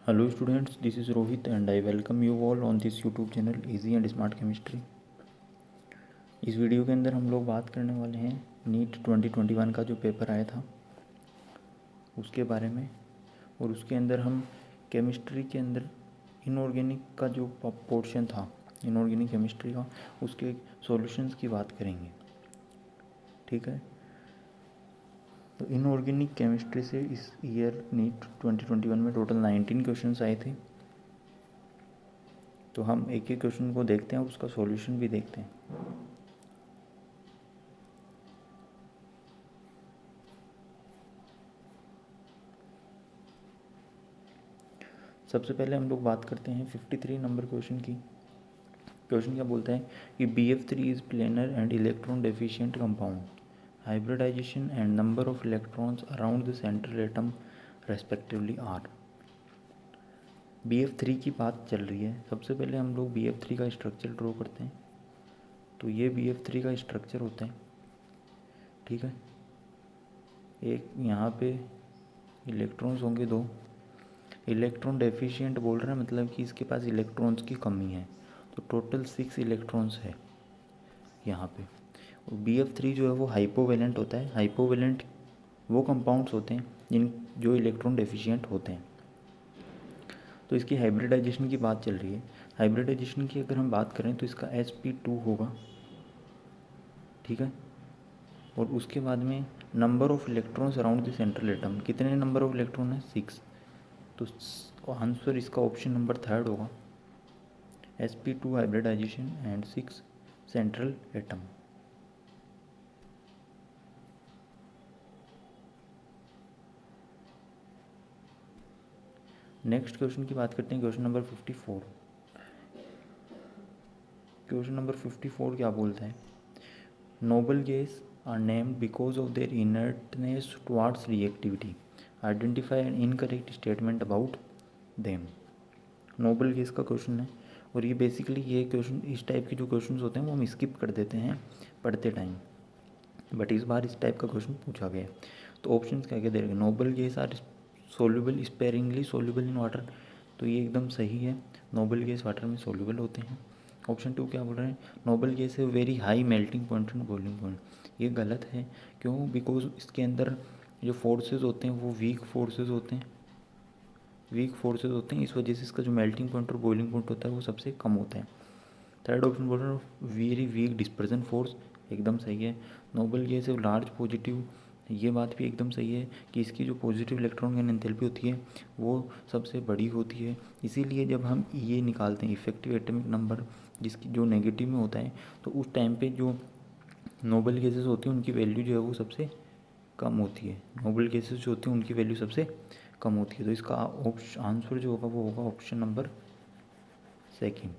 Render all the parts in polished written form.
Hello students, this is Rohit and I welcome you all on this YouTube channel Easy and Smart Chemistry। इस video के अंदर हम लोग बात करने वाले हैं नीट 2021 का जो पेपर आया था उसके बारे में, और उसके अंदर हम केमिस्ट्री के अंदर इनऑर्गेनिक का जो पोर्शन था, इनऑर्गेनिक केमिस्ट्री का, उसके सॉल्यूशंस की बात करेंगे। ठीक है, तो इनऑर्गेनिक केमिस्ट्री से इस ईयर नीट 2021 में टोटल 19 क्वेश्चंस आए थे। तो हम एक एक क्वेश्चन को देखते हैं और उसका सॉल्यूशन भी देखते हैं। सबसे पहले हम लोग बात करते हैं 53 नंबर क्वेश्चन की। क्वेश्चन क्या बोलता है कि BF3 is planar and electron deficient compound, hybridization and number of electrons around the central atom respectively are. BF3 की बात चल रही है। सबसे पहले हम लोग BF3 का स्ट्रक्चर ड्रॉ करते हैं। तो ये BF3 का स्ट्रक्चर होता है। ठीक है, एक यहाँ पे इलेक्ट्रॉन्स होंगे 2। इलेक्ट्रॉन डेफिशिएंट बोल रहा है, मतलब कि इसके पास इलेक्ट्रॉन्स की कमी है। तो टोटल 6 इलेक्ट्रॉन्स है यहाँ पे। और BF3 जो है वो हाइपोवेलेंट होता है। हाइपोवेलेंट वो कंपाउंड्स होते हैं जिन जो इलेक्ट्रॉन डेफिशिएंट होते हैं। तो इसकी हाइब्रिडाइजेशन की बात चल रही है। हाइब्रिडाइजेशन की अगर हम बात करें तो इसका sp2 होगा। ठीक है, और उसके बाद में number of electrons around the central atom, कितने नंबर ऑफ इलेक्ट्रॉन है? 6। तो आंसर इसका ऑप्शन नंबर 3 होगा, sp2 hybridization and 6 central atom. Next question की बात करते हैं, क्वेश्चन नंबर 54। क्वेश्चन नंबर 54 क्या बोलता है? Noble gas are named because of their inertness towards reactivity, identify an incorrect statement about them. Noble gas का question है, और ये बेसिकली ये क्वेश्चन, इस टाइप के जो क्वेश्चन होते हैं वो हम स्किप कर देते हैं पढ़ते टाइम, बट इस बार इस टाइप का क्वेश्चन पूछा गया। तो ऑप्शन क्या क्या दे रहे? Noble gas are soluble sparingly soluble in water, तो ये एकदम सही है, नोबल गैस वाटर में सोल्यूबल होते हैं। ऑप्शन 2 क्या बोल रहे हैं? नोबल गैस है very high melting point and boiling point, ये गलत है। क्यों? बिकॉज इसके अंदर जो फोर्सेज होते हैं वो वीक फोर्सेज होते हैं, वीक फोर्सेज होते हैं, इस वजह से इसका जो मेल्टिंग पॉइंट और बॉइलिंग पॉइंट होता है वो सबसे कम होता है। थर्ड ऑप्शन बोल रहे हैं वेरी वीक डिस्पर्जन फोर्स, एकदम सही है। नोबल गैस है लार्ज पॉजिटिव, ये बात भी एकदम सही है कि इसकी जो पॉजिटिव इलेक्ट्रॉन की एंथैल्पी होती है वो सबसे बड़ी होती है। इसीलिए जब हम ये निकालते हैं इफेक्टिव एटॉमिक नंबर, जिसकी जो नेगेटिव में होता है, तो उस टाइम पे जो नोबल गैसेस होती हैं उनकी वैल्यू जो है वो सबसे कम होती है। नोबल गैसेस जो होती हैं उनकी वैल्यू सबसे कम होती है। तो इसका आंसर जो होगा वो होगा ऑप्शन नंबर 2।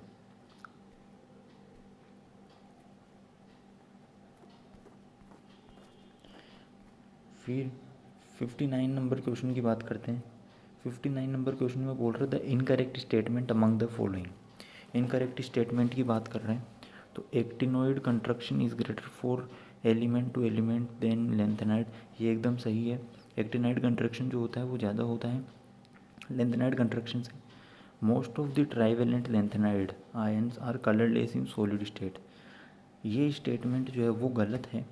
फिर 59 नंबर क्वेश्चन की बात करते हैं। 59 नंबर क्वेश्चन में बोल रहे थे incorrect statement among the following. Incorrect statement की बात कर रहे हैं। तो actinoid construction is greater for element to element than lanthanide, ये एकदम सही है। एक्टिनाइड कंस्ट्रक्शन जो होता है वो ज़्यादा होता है लेंथेनाइड कंस्ट्रक्शन से। Most of the trivalent lanthanide ions are colourless in solid state, ये स्टेटमेंट जो है वो गलत है।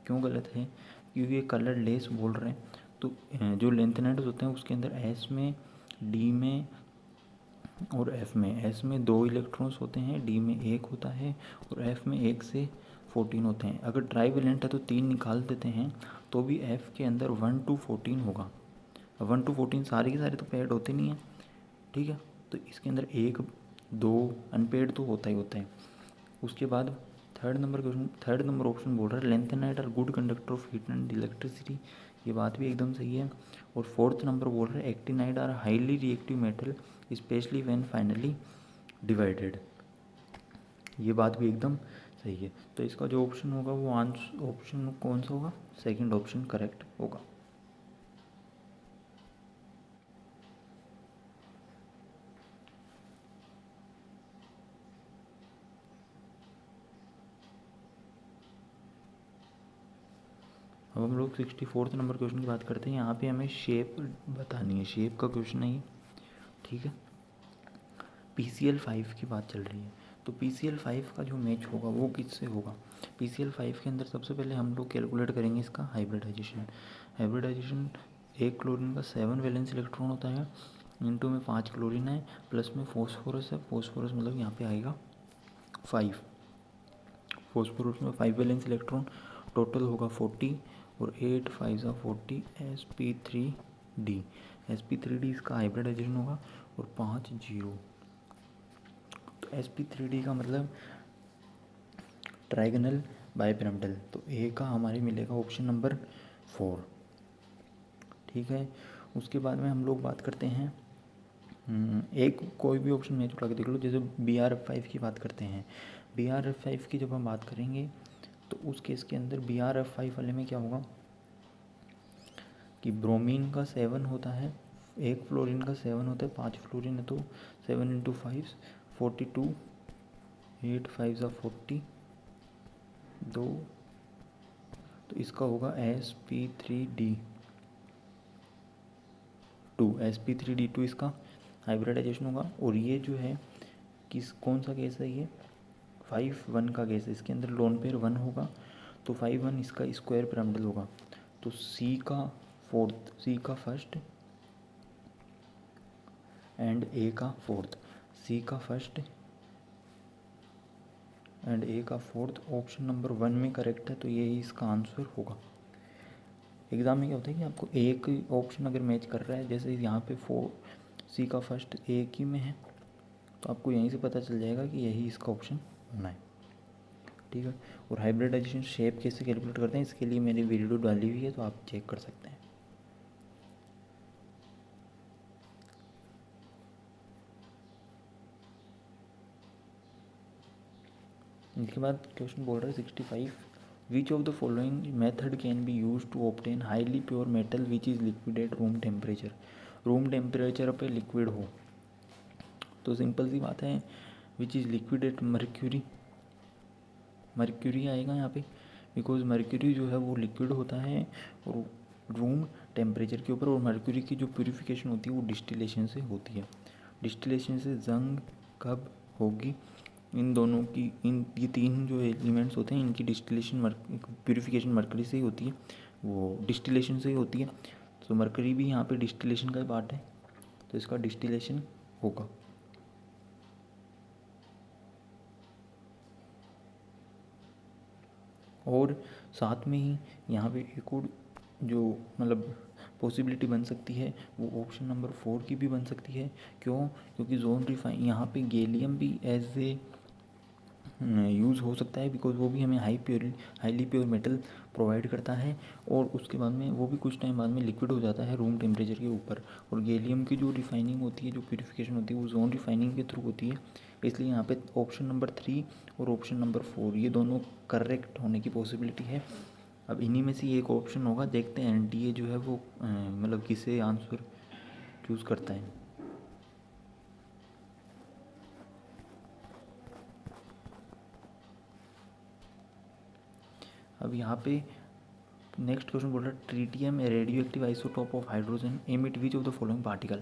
क्यों गलत है? क्योंकि ये कलरलेस बोल रहे हैं। तो जो लेंथेनाइड्स होते हैं उसके अंदर एस में, डी में और एफ में, एस में 2 इलेक्ट्रॉन्स होते हैं, डी में 1 होता है और एफ में 1 से 14 होते हैं। अगर ट्राइवेलेंट है तो 3 निकाल देते हैं तो भी एफ के अंदर 1 to 14 होगा। 1 to 14 सारे के सारे तो पेड होते नहीं हैं। ठीक है, तो इसके अंदर 1 2 अनपेड तो होता ही होता है। उसके बाद थर्ड नंबर ऑप्शन बोल रहा है lanthanide are good conductor of heat and electricity, ये बात भी एकदम सही है। और फोर्थ नंबर बोल रहा है actinide are highly reactive metal specially when finely divided, ये बात भी एकदम सही है। तो इसका जो ऑप्शन होगा वो ऑप्शन कौन सा होगा? सेकंड ऑप्शन करेक्ट होगा। अब हम लोग 64 नंबर क्वेश्चन की बात करते हैं। यहाँ पे हमें शेप बतानी है, शेप का क्वेश्चन है ये। ठीक है। PCl5 की बात चल रही है, तो PCl5 का जो मैच होगा वो किससे होगा? PCl5 के अंदर सबसे पहले हम लोग कैलकुलेट करेंगे इसका हाइब्रिडाइजेशन। हाइब्रिडाइजेशन, एक क्लोरीन का 7 वैलेंस इलेक्ट्रॉन होता है, इनटू में 5 क्लोरीन है, प्लस में फॉस्फोरस है। फॉस्फोरस मतलब यहाँ पे आएगा 5, फॉस्फोरस में 5 वैलेंस इलेक्ट्रॉन, टोटल होगा 40 और 8 5 40 sp3d। sp3d इसका हाइब्रिडाइजेशन होगा और 5 0। तो sp3d का मतलब ट्राइगोनल बाइपिरामिडल, तो ए का हमारे मिलेगा ऑप्शन नंबर 4, ठीक है। उसके बाद में हम लोग बात करते हैं एक कोई भी ऑप्शन मैच उठा के देख लो, जैसे BrF5 की बात करते हैं। BrF5 की जब हम बात करेंगे तो उस केस के अंदर BrF5 वाले में क्या होगा कि ब्रोमीन का 7 होता है, एक फ्लोरीन का 7 होता है, 5 फ्लोरीन है तो 7 × 5 42, 8 5 40 2, तो इसका होगा sp3d2 इसका हाइब्रिडाइजेशन होगा। और ये जो है कौन सा गैस है, ये 5 1 का गैस है, इसके अंदर लोन पेयर 1 होगा, तो 5 1 इसका स्क्वायर पिरामिडल होगा। तो C का फोर्थ, C का फर्स्ट एंड A का फोर्थ, C का फर्स्ट एंड A का फोर्थ ऑप्शन नंबर 1 में करेक्ट है, तो यही इसका आंसर होगा। एग्ज़ाम में क्या होता है कि आपको एक ऑप्शन अगर मैच कर रहा है, जैसे यहाँ पे C का फर्स्ट एक ही में है, तो आपको यहीं से पता चल जाएगा कि यही इसका ऑप्शन होना है, ठीक है। और हाइब्रिडाइजेशन शेप कैसे कैलकुलेट करते हैं, इसके लिए मैंने वीडियो डाली हुई है, तो आप चेक कर सकते हैं। इसके बाद क्वेश्चन बोल रहा है 65, which of the following method can be use to obtain highly pure metal which is liquid at room temperature. Room temperature पे लिक्विड हो, तो सिंपल सी बात है, which is liquid at mercury, mercury आएगा यहाँ पे, बिकॉज मर्क्यूरी जो है वो लिक्विड होता है और रूम टेम्परेचर के ऊपर, और मर्क्यूरी की जो प्यूरिफिकेशन होती है वो डिस्टिलेशन से होती है। डिस्टिलेशन से जंग कब होगी, इन दोनों की, इन ये तीन जो एलिमेंट्स होते हैं इनकी डिस्टिलेशन प्यूरिफिकेशन मर्करी से ही होती है, वो डिस्टिलेशन से ही होती है। तो मर्करी भी यहाँ पे डिस्टिलेशन का ही पार्ट है, तो इसका डिस्टिलेशन होगा। और साथ में ही यहाँ पे एक और जो मतलब पॉसिबिलिटी बन सकती है वो ऑप्शन नंबर 4 की भी बन सकती है। क्यों? क्योंकि जोन रिफाइन यहाँ पे गैलियम भी एज ए यूज़ हो सकता है, बिकॉज वो भी हमें हाईली प्योर मेटल प्रोवाइड करता है, और उसके बाद में वो भी कुछ टाइम बाद में लिक्विड हो जाता है रूम टेम्परेचर के ऊपर। और गैलियम की जो रिफाइनिंग होती है, जो प्यूरिफिकेशन होती है, वो जोन रिफाइनिंग के थ्रू होती है। इसलिए यहाँ पे ऑप्शन नंबर 3 और ऑप्शन नंबर 4 ये दोनों करेक्ट होने की पॉसिबिलिटी है। अब इन्हीं में से एक ऑप्शन होगा, देखते हैं NTA जो है वो मतलब किसे आंसर चूज़ करता है। अब यहाँ पे नेक्स्ट क्वेश्चन बोल रहा है tritium A radio active isotope of hydrogen emit which of the following particle.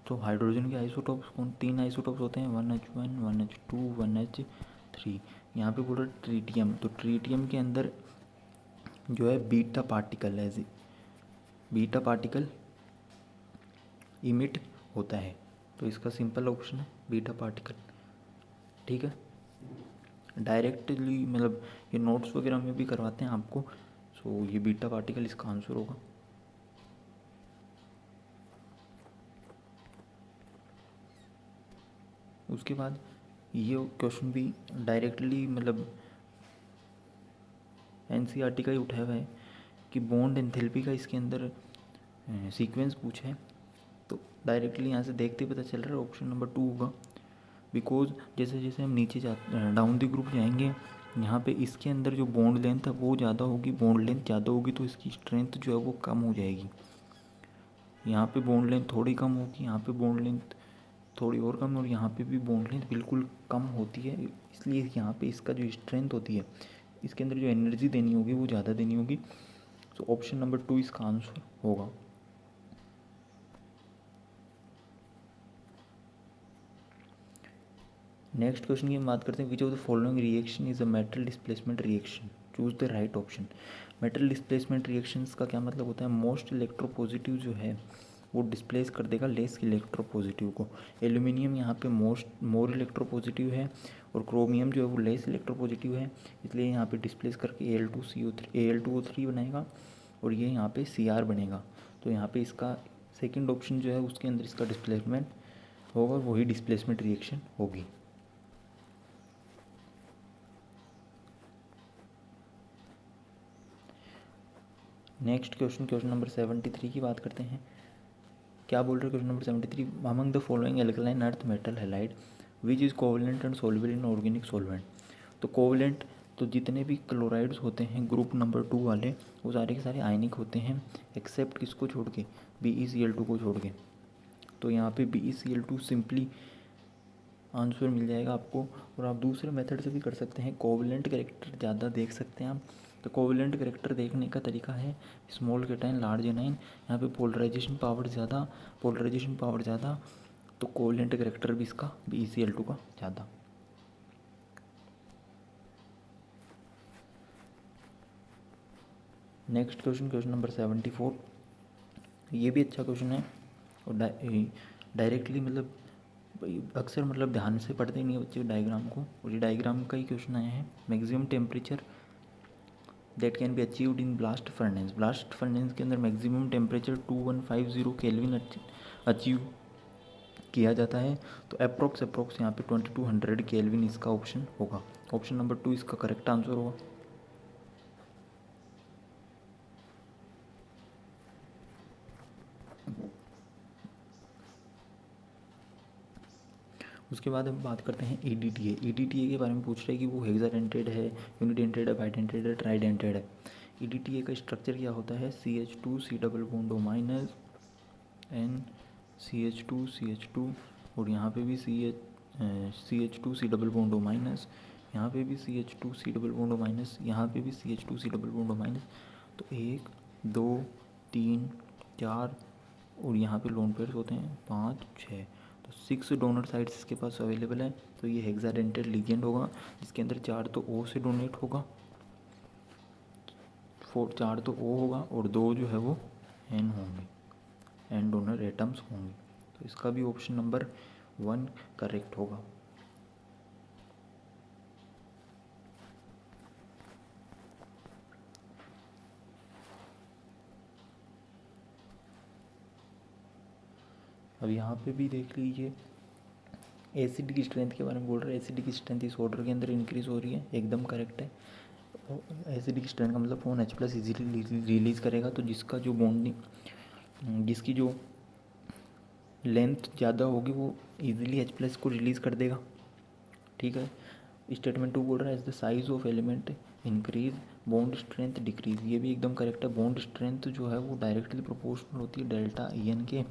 तो हाइड्रोजन के आइसोटोप्स कौन, 3 आइसोटोप्स होते हैं, 1H1 1H2 1H3। यहाँ पे बोल रहा है ट्रीटियम, तो ट्रीटियम के अंदर जो है बीटा पार्टिकल है, बीटा पार्टिकल इमिट होता है, तो इसका सिंपल ऑप्शन है बीटा पार्टिकल, ठीक है। डायरेक्टली मतलब ये नोट्स वगैरह में भी करवाते हैं आपको, सो ये बीटा पार्टिकल इसका आंसर होगा। उसके बाद ये क्वेश्चन भी डायरेक्टली मतलब NCERT का ही उठाया हुआ है कि बॉन्ड एंथैल्पी का इसके अंदर सीक्वेंस पूछा है, तो डायरेक्टली यहाँ से देखते ही पता चल रहा है ऑप्शन नंबर 2 होगा। बिकॉज जैसे जैसे हम नीचे डाउन द ग्रुप जाएंगे, यहाँ पे इसके अंदर जो बॉन्ड लेंथ है वो ज़्यादा होगी, बॉन्ड लेंथ ज़्यादा होगी तो इसकी स्ट्रेंथ जो है वो कम हो जाएगी। यहाँ पे बॉन्ड लेंथ थोड़ी कम होगी, यहाँ पे बॉन्ड लेंथ थोड़ी और कम, और यहाँ पे भी बॉन्ड लेंथ बिल्कुल कम होती है, इसलिए यहाँ पे इसका जो स्ट्रेंथ होती है, इसके अंदर जो एनर्जी देनी होगी वो ज़्यादा देनी होगी। तो ऑप्शन नंबर 2 इसका आंसर होगा। नेक्स्ट क्वेश्चन की हम बात करते हैं, विच of the following reaction is a metal displacement reaction, choose the right option. Metal displacement reactions का क्या मतलब होता है, मोस्ट इलेक्ट्रोपॉजिटिव जो है वो डिस्प्लेस कर देगा लेस इलेक्ट्रोपॉजिटिव को। एल्यूमिनियम यहाँ पे मोर इलेक्ट्रोपॉजिटिव है और क्रोमियम जो है वो लेस इलेक्ट्रोपॉजिटिव है, इसलिए यहाँ पे डिस्प्लेस करके Al2CO3 बनाएगा और ये यहाँ पे Cr बनेगा। तो यहाँ पे इसका सेकंड ऑप्शन जो है उसके अंदर इसका डिस्प्लेसमेंट होगा, वही डिस्प्लेसमेंट रिएक्शन होगी। नेक्स्ट क्वेश्चन नंबर 73 की बात करते हैं। क्या बोल रहे हैं question number 73, among the following alkaline earth metal halide which is covalent and soluble in organic solvent. तो कोवलेंट तो जितने भी क्लोराइड्स होते हैं ग्रुप नंबर 2 वाले वो सारे के सारे आयनिक होते हैं, एक्सेप्ट किसको छोड़ के, BeCl2 को छोड़ के। तो यहाँ पे BeCl2 सिंपली आंसर मिल जाएगा आपको। और आप दूसरे मेथड से भी कर सकते हैं, कोवलेंट कैरेक्टर ज़्यादा देख सकते हैं आप। तो कोवलेंट कैरेक्टर देखने का तरीका है स्मॉल केटाइन लार्ज एनाइन, यहाँ पे पोलराइजेशन पावर ज़्यादा, तो कोवलेंट कैरेक्टर भी इसका BeCl2 का ज़्यादा। नेक्स्ट क्वेश्चन नंबर 74, ये भी अच्छा क्वेश्चन है और डायरेक्टली मतलब अक्सर मतलब ध्यान से पढ़ते नहीं है बच्चे डायग्राम को, और ये डायग्राम का ही क्वेश्चन आया है। Maximum temperature that can be achieved in blast furnace, blast furnace के अंदर मैक्सिमम टेम्परेचर 2150 केल्विन अचीव किया जाता है। तो अप्रोक्स यहाँ पे 2200 केल्विन इसका ऑप्शन होगा। ऑप्शन नंबर 2 इसका करेक्ट आंसर होगा। उसके बाद हम बात करते हैं EDTA के बारे में पूछ रहे हैं कि वो हेक्साडेंटेड है, यूनिडेंटेड है, बाइडेंटेड है, ट्राइडेंटेड है। EDTA का स्ट्रक्चर क्या होता है, CH2 double bond O minus N CH2 और यहाँ पे भी CH2 double bond O minus, यहाँ पे भी CH2 double bond O minus, यहाँ पे भी CH2 double bond O minus. तो 1 2 3 4 और यहाँ पे लोन पेयर्स होते हैं 5 6, तो 6 डोनर साइड्स इसके पास अवेलेबल है। तो ये हेक्साडेंटेड लिगेंड होगा जिसके अंदर 4 तो O से डोनेट होगा, 4 तो O होगा और 2 जो है वो N होंगे, N डोनर एटम्स होंगे। तो इसका भी ऑप्शन नंबर 1 करेक्ट होगा। अब यहाँ पे भी देख लीजिए, एसिड की स्ट्रेंथ के बारे में बोल रहे हैं। एसिड की स्ट्रेंथ इस ऑर्डर के अंदर इंक्रीज हो रही है, एकदम करेक्ट है। एसिड की स्ट्रेंथ का मतलब OH+ इजीली रिलीज करेगा, तो जिसका जो बॉन्डिंग, जिसकी जो लेंथ ज़्यादा होगी वो इजीली H+ को रिलीज़ कर देगा। ठीक है। स्टेटमेंट 2 बोल रहा है as the size of element increase bond strength decrease, ये भी एकदम करेक्ट है। बॉन्ड स्ट्रेंथ जो है वो डायरेक्टली प्रोपोर्शनल होती है डेल्टा EN के।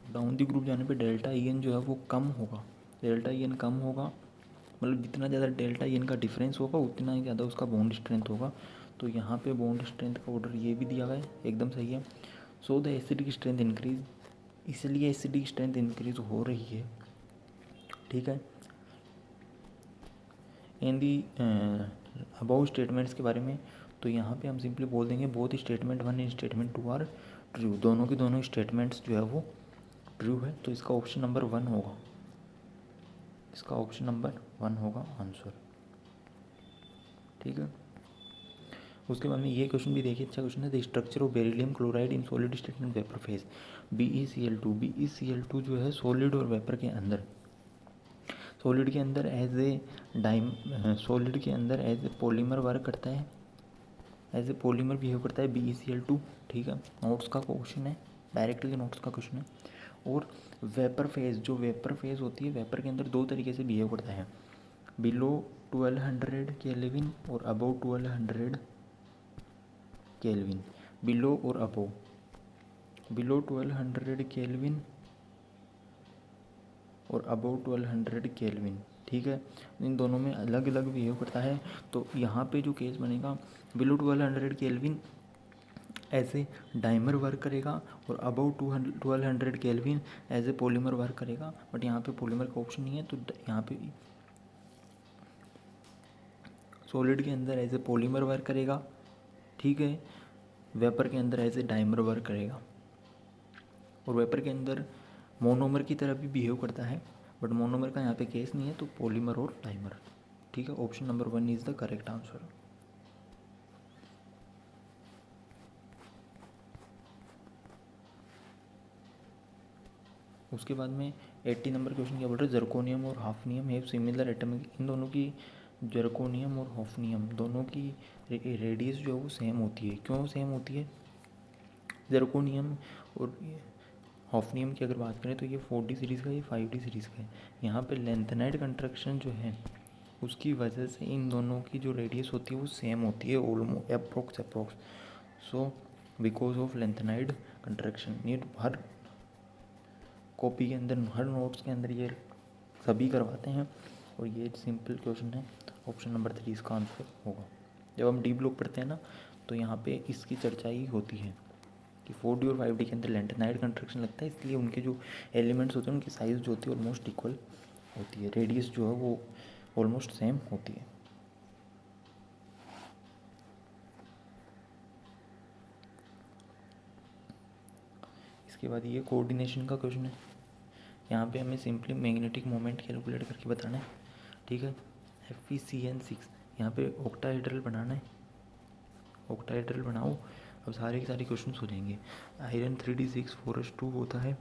डाउन दी ग्रुप जाने पे डेल्टा EN जो है वो कम होगा, डेल्टा EN कम होगा, मतलब जितना ज़्यादा डेल्टा EN का डिफरेंस होगा उतना ही ज़्यादा उसका बॉन्ड स्ट्रेंथ होगा। तो यहाँ पे बॉन्ड स्ट्रेंथ का ऑर्डर ये भी दिया गया है, एकदम सही है। So the acidic strength increase, इसलिए एसिडिक स्ट्रेंथ इंक्रीज हो रही है। ठीक है। इन दी अबाउ स्टेटमेंट्स के बारे में, तो यहाँ पे हम सिंपली बोल देंगे both statement 1 and statement 2 are true, दोनों के दोनों स्टेटमेंट्स जो है वो ट्रू है। तो इसका ऑप्शन नंबर 1 होगा, इसका ऑप्शन नंबर 1 होगा आंसर। ठीक है। उसके बाद में ये क्वेश्चन भी देखिए, अच्छा क्वेश्चन है। The structure of beryllium chloride in solid state and vapour phase, BeCl2 जो है सॉलिड और वेपर के अंदर, सॉलिड के अंदर एज ए पॉलीमर वर्क करता है, एज ए पॉलीमर बिहेव करता है BeCl2। ठीक है। नोट्स का क्वेश्चन है, डायरेक्टली नोट्स का क्वेश्चन है। और वेपर फेज, जो वेपर फेज होती है वेपर के अंदर 2 तरीके से बिहेव करता है, बिलो 1200 केल्विन और अबव 1200 केल्विन। बिलो और अबव, बिलो 1200 केल्विन और अबव 1200 केल्विन। ठीक है। इन दोनों में अलग अलग बिहेव करता है। तो यहाँ पे जो केस बनेगा, below 1200 kelvin as a dimer work करेगा और above 1200 kelvin as a polymer work करेगा। बट यहाँ पे पॉलीमर का ऑप्शन नहीं है, तो यहाँ पे सॉलिड के अंदर एज ए पॉलीमर वर्क करेगा, ठीक है, वेपर के अंदर एज ए डाइमर वर्क करेगा, और वेपर के अंदर मोनोमर की तरह भी बिहेव करता है, बट मोनोमर का यहाँ पे केस नहीं है, तो पॉलीमर और डाइमर, ठीक है। Option number 1 is the correct answer. उसके बाद में 80 नंबर क्वेश्चन क्या बोल रहे हैं, जर्कोनियम और हाफनियम हैव सिमिलर एटॉमिक, इन दोनों की, जर्कोनियम और हाफनियम दोनों की रेडियस जो है वो सेम होती है। क्यों सेम होती है? जर्कोनियम और हाफनियम की अगर बात करें तो ये 4D सीरीज़ का, ये 5D सीरीज़ का है। यहाँ पे लेंथेनाइड कंस्ट्रक्शन जो है उसकी वजह से इन दोनों की जो रेडियस होती है वो सेम होती है, almost approx. So because of lanthanide construction, ये हर कॉपी के अंदर, हर नोट्स के अंदर ये सभी करवाते हैं, और ये सिंपल क्वेश्चन है। ऑप्शन नंबर 3 इसका आंसर होगा। जब हम डी ब्लॉक पढ़ते हैं ना, तो यहाँ पे इसकी चर्चा ही होती है कि 4D और 5D के अंदर लेंथेनाइड कंस्ट्रक्शन लगता है, इसलिए उनके जो एलिमेंट्स होते हैं उनकी साइज़ जो होती है ऑलमोस्ट इक्वल होती है, रेडियस जो है वो ऑलमोस्ट सेम होती है। इसके बाद ये कोऑर्डिनेशन का क्वेश्चन है। यहाँ पे हमें सिंपली मैग्नेटिक मोमेंट कैलकुलेट करके बताना है, ठीक है। FeCN6 यहाँ पे ऑक्टाहेड्रल बनाना है, ऑक्टाहेड्रल बनाओ। अब सारे के सारे क्वेश्चन हो जाएंगे। आयरन 3D6 4s2 होता है,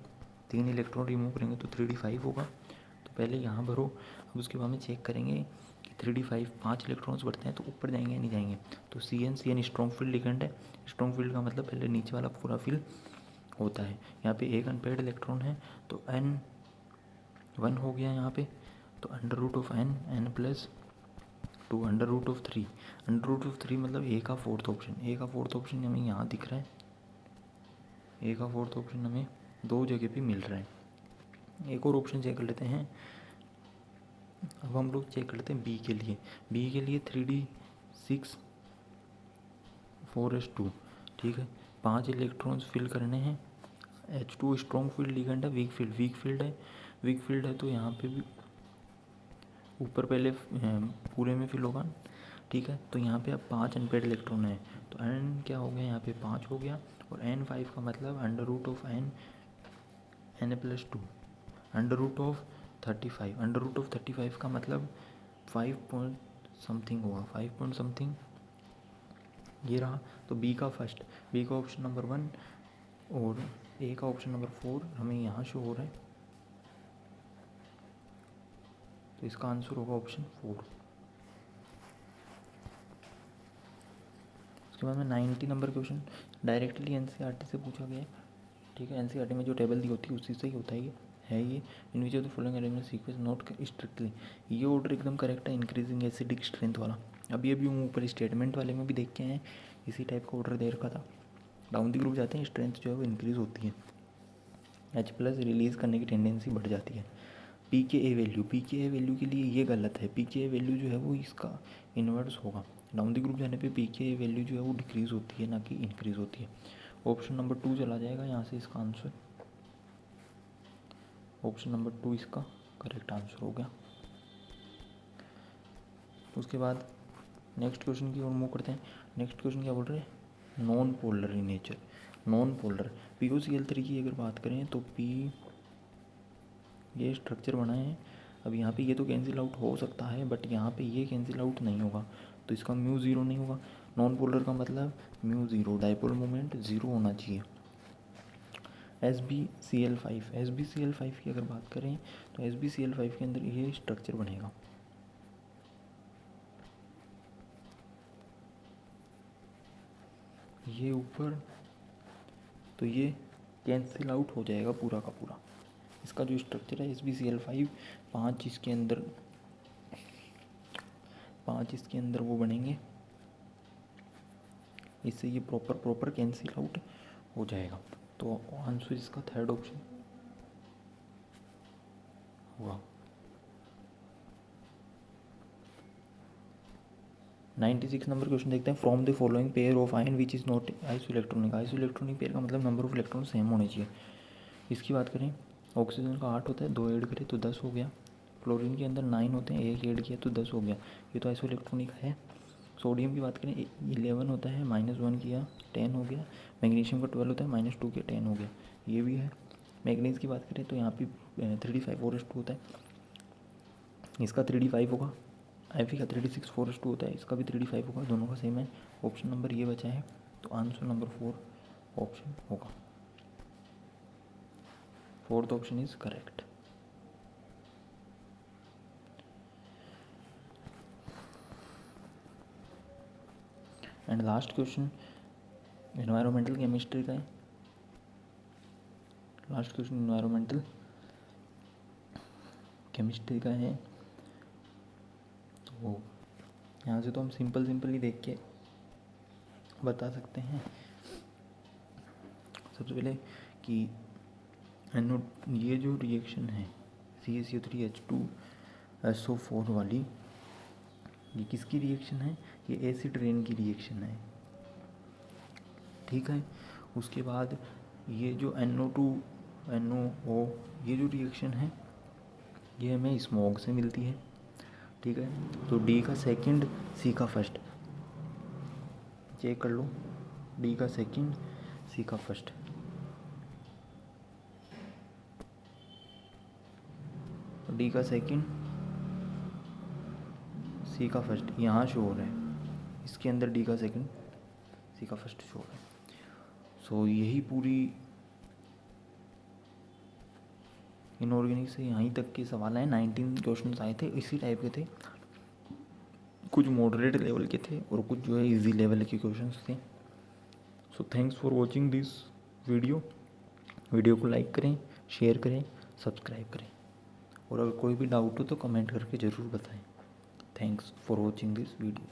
3 इलेक्ट्रॉन रिमूव करेंगे तो 3D5 होगा। तो पहले यहाँ भरो, अब उसके बाद में चेक करेंगे कि 3D5 5 इलेक्ट्रॉन्स बढ़ते हैं तो ऊपर जाएंगे या नहीं जाएंगे। तो CN स्ट्रॉन्ग फील्ड लिगेंड है, स्ट्रॉन्ग फील्ड का मतलब पहले नीचे वाला पूरा फील्ड होता है। यहाँ पे एक अनपेयर्ड इलेक्ट्रॉन है तो N1 हो गया यहाँ पे, तो √n+2 √3, √3 मतलब A का फोर्थ ऑप्शन, A का फोर्थ ऑप्शन हमें यहाँ दिख रहा है, A का फोर्थ ऑप्शन हमें 2 जगह पे मिल रहा है। एक और ऑप्शन चेक कर लेते हैं। अब हम लोग चेक कर लेते हैं B के लिए। B के लिए 3D6 4s2, ठीक है, 5 इलेक्ट्रॉन्स फिल करने हैं। H2 स्ट्रॉन्ग फील्ड लिगेंड है, वीक फील्ड है तो यहाँ पे भी ऊपर पहले पूरे में फिल होगा, ठीक है। तो यहाँ पे अब 5 अनपेयर्ड इलेक्ट्रॉन है, तो N क्या हो गया, यहाँ पे 5 हो गया, और N5 का मतलब √n+2 √35 का मतलब 5 पॉइंट समथिंग होगा, 5 पॉइंट समथिंग ये रहा। तो B का ऑप्शन नंबर 1 और A का ऑप्शन नंबर 4 हमें यहाँ शो हो रहा है, तो इसका आंसर होगा ऑप्शन 4। उसके बाद में 90 नंबर क्वेश्चन डायरेक्टली NCERT से पूछा गया है, ठीक है। NCERT में जो टेबल दी होती है उसी से ही होता है ये in which of the following arrangement sequence not strictly, ये ऑर्डर एकदम करेक्ट है, इंक्रीजिंग एसिडिक स्ट्रेंथ वाला। अभी हम ऊपर स्टेटमेंट वाले में भी देख के आए, इसी टाइप का ऑर्डर दे रखा था। डाउन द ग्रुप जाते हैं, स्ट्रेंथ जो है वो इंक्रीज होती है, H+ रिलीज़ करने की टेंडेंसी बढ़ जाती है। pKa वैल्यू के लिए ये गलत है, pKa वैल्यू जो है वो इसका इन्वर्स होगा। डाउन द ग्रुप जाने पे pKa वैल्यू जो है वो डिक्रीज़ होती है, ना कि इंक्रीज़ होती है। ऑप्शन नंबर 2 चला जाएगा यहाँ से, इसका आंसर ऑप्शन नंबर 2 इसका करेक्ट आंसर हो गया। उसके बाद नेक्स्ट क्वेश्चन की ओर मूव करते हैं। नेक्स्ट क्वेश्चन क्या बोल रहे हैं, non polar in nature, non polar POCl3 की अगर बात करें तो P ये स्ट्रक्चर बना है। अब यहाँ पे ये तो कैंसिल आउट हो सकता है, बट यहाँ पे ये कैंसिल आउट नहीं होगा, तो इसका μ0 नहीं होगा। नॉन पोलर का मतलब μ0, डाइपोल मोमेंट 0 होना चाहिए। SbCl5 की अगर बात करें तो SbCl5 के अंदर ये स्ट्रक्चर बनेगा, ये ऊपर, तो ये कैंसिल आउट हो जाएगा पूरा का पूरा। इसका जो स्ट्रक्चर है SbCl5, 5 इसके अंदर वो बनेंगे, इससे ये प्रॉपर कैंसिल आउट हो जाएगा। तो आंसर इसका थर्ड ऑप्शन हुआ। 96 नंबर क्वेश्चन देखते हैं। From the following pair of ion which is not isoelectronic pair का मतलब नंबर ऑफ इलेक्ट्रॉन सेम होने चाहिए। इसकी बात करें, ऑक्सीजन का 8 होता है, 2 ऐड करें तो 10 हो गया। क्लोरीन के अंदर 9 होते हैं, 1 ऐड किया तो 10 हो गया। ये तो आइसोइलेक्ट्रॉनिक है। सोडियम की बात करें 11 होता है, -1 किया 10 हो गया। मैग्नीशियम का 12 होता है, -2 किया 10 हो गया, ये भी है। मैग्नीज की बात करें तो यहाँ पे 3d5 होता है, इसका 3d5 होगा। Fe का 3d6 होता है, इसका भी 3d5 होगा, दोनों का सेम है। ऑप्शन नंबर ये बचा है, तो आंसर नंबर 4 ऑप्शन होगा। Fourth option is correct. And last question environmental chemistry का है। लास्ट क्वेश्चन एनवायरमेंटल केमिस्ट्री का है। तो यहाँ से तो हम सिंपल ही देख के बता सकते हैं। सबसे पहले कि ये जो रिएक्शन है CaCO3H2SO4 वाली, ये किसकी रिएक्शन है? ये एसिड रेन की रिएक्शन है, ठीक है। उसके बाद ये जो NO2NO ये जो रिएक्शन है ये हमें स्मोक से मिलती है, ठीक है। तो डी का सेकंड, सी का फर्स्ट, चेक कर लो। डी का सेकंड, सी का फर्स्ट। डी का सेकंड, सी का फर्स्ट यहाँ शो हो रहा है, इसके अंदर डी का सेकंड, सी का फर्स्ट शो हो रहा है। सो यही पूरी इनऑर्गेनिक से यहीं तक के सवाल आए। 19 क्वेश्चन आए थे, इसी टाइप के थे, कुछ मॉडरेट लेवल के थे और कुछ जो है इजी लेवल के क्वेश्चंस थे। So thanks for watching this video को लाइक करें, शेयर करें, सब्सक्राइब करें, और अगर कोई भी डाउट हो तो कमेंट करके ज़रूर बताएं। Thanks for watching this video.